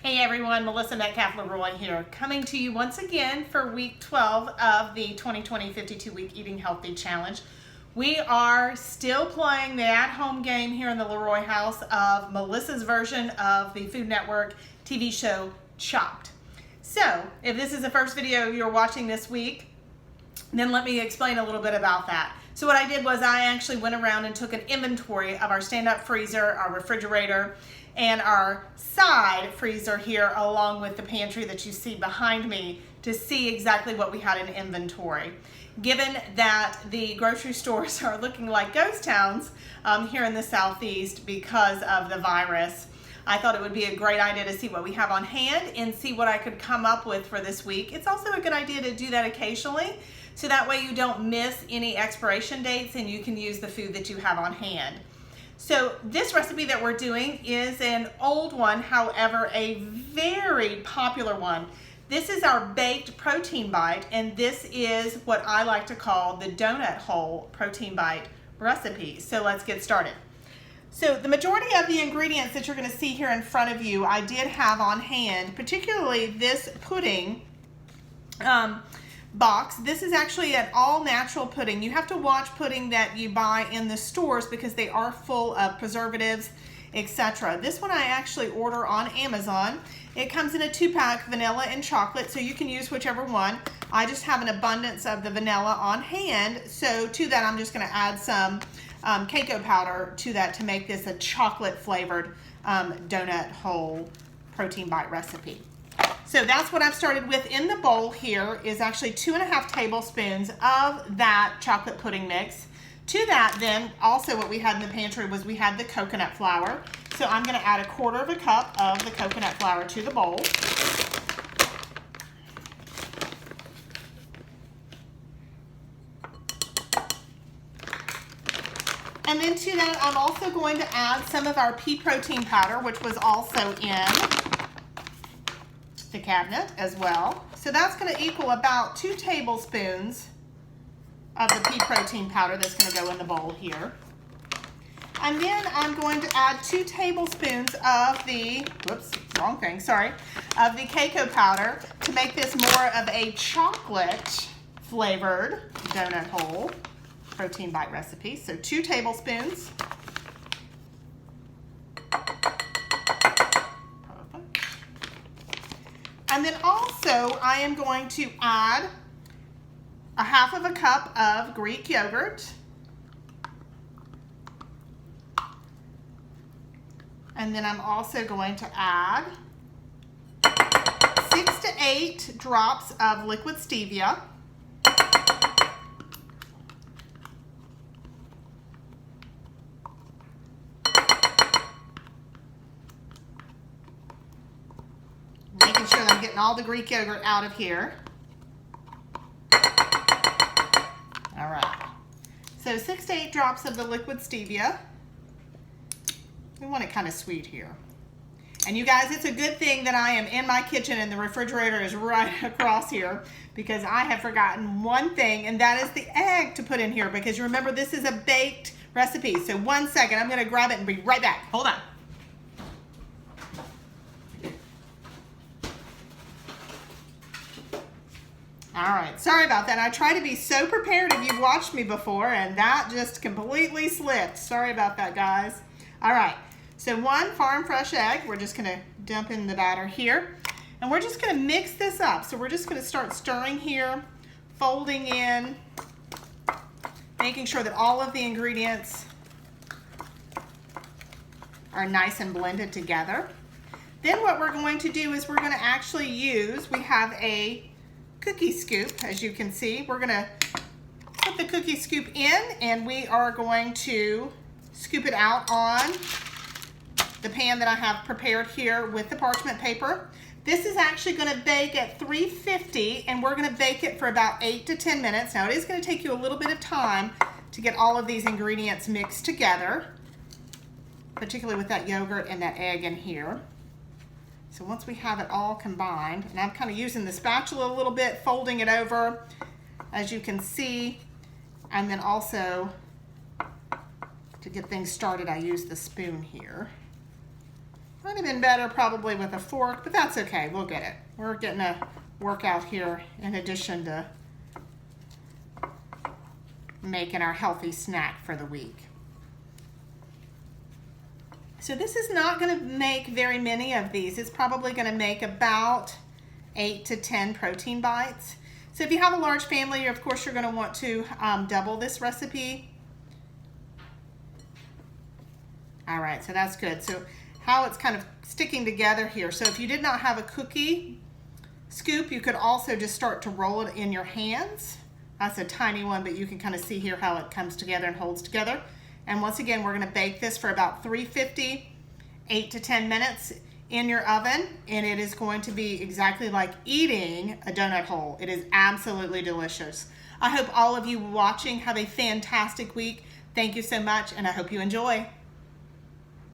Hey everyone, Melissa Metcalf-Leroy here, coming to you once again for week 12 of the 2020 52-week Eating Healthy Challenge. We are still playing the at-home game here in the Leroy house of Melissa's version of the Food Network TV show Chopped. So, if this is the first video you're watching this week, then let me explain a little bit about that. So what I did was I actually went around and took an inventory of our stand-up freezer, our refrigerator, and our side freezer here along with the pantry that you see behind me to see exactly what we had in inventory. Given that the grocery stores are looking like ghost towns here in the southeast because of the virus, I thought it would be a great idea to see what we have on hand and see what I could come up with for this week. It's also a good idea to do that occasionally, so that way you don't miss any expiration dates and you can use the food that you have on hand. So this recipe that we're doing is an old one, however, a very popular one. This is our baked protein bite, and this is what I like to call the donut hole protein bite recipe. So let's get started. So the majority of the ingredients that you're going to see here in front of you, I did have on hand, particularly this pudding box. This is actually an all-natural pudding. You have to watch pudding that you buy in the stores because they are full of preservatives, etc. This one I actually order on Amazon. It comes in a 2-pack, vanilla and chocolate, so you can use whichever one. I just have an abundance of the vanilla on hand, so to that I'm just going to add some cacao powder to that to make this a chocolate flavored donut hole protein bite recipe. So that's what I've started with. In the bowl here is actually 2.5 tablespoons of that chocolate pudding mix. To that then, also what we had in the pantry was we had the coconut flour. So I'm going to add 1/4 cup of the coconut flour to the bowl. And then to that I'm also going to add some of our pea protein powder, which was also in the cabinet as well. So that's going to equal about 2 tablespoons of the pea protein powder that's going to go in the bowl here. And then I'm going to add 2 tablespoons of the, of the cacao powder to make this more of a chocolate flavored donut hole protein bite recipe. So 2 tablespoons. And then also I am going to add 1/2 cup of Greek yogurt. And then I'm also going to add 6 to 8 drops of liquid stevia. Making sure that I'm getting all the Greek yogurt out of here. All right. So 6 to 8 drops of the liquid stevia. We want it kind of sweet here. And you guys, it's a good thing that I am in my kitchen and the refrigerator is right across here, because I have forgotten one thing, and that is the egg to put in here, because you remember this is a baked recipe. So 1 second, I'm going to grab it and be right back. Hold on. All right, sorry about that. I try to be so prepared if you've watched me before, and that just completely slipped. Sorry about that, guys. All right, so 1 farm fresh egg. We're just gonna dump in the batter here, and we're just gonna mix this up. So we're just gonna start stirring here, folding in, making sure that all of the ingredients are nice and blended together. Then what we're going to do is we're gonna actually use, we have a cookie scoop, as you can see. We're gonna put the cookie scoop in, and we are going to scoop it out on the pan that I have prepared here with the parchment paper. This is actually going to bake at 350, and we're going to bake it for about 8 to 10 minutes. Now it is going to take you a little bit of time to get all of these ingredients mixed together, particularly with that yogurt and that egg in here. So once we have it all combined, and I'm kind of using the spatula a little bit, folding it over, as you can see, and then also to get things started, I use the spoon here. Might have been better probably with a fork, but that's okay. We'll get it. We're getting a workout here in addition to making our healthy snack for the week. So this is not going to make very many of these. It's probably going to make about 8 to 10 protein bites. So if you have a large family, of course you're going to want to double this recipe. All right, so that's good. So how it's kind of sticking together here. So if you did not have a cookie scoop, you could also just start to roll it in your hands. That's a tiny one, but you can kind of see here how it comes together and holds together. And once again, we're going to bake this for about 350, 8 to 10 minutes in your oven, and it is going to be exactly like eating a donut hole. It is absolutely delicious. I hope all of you watching have a fantastic week. Thank you so much, and I hope you enjoy.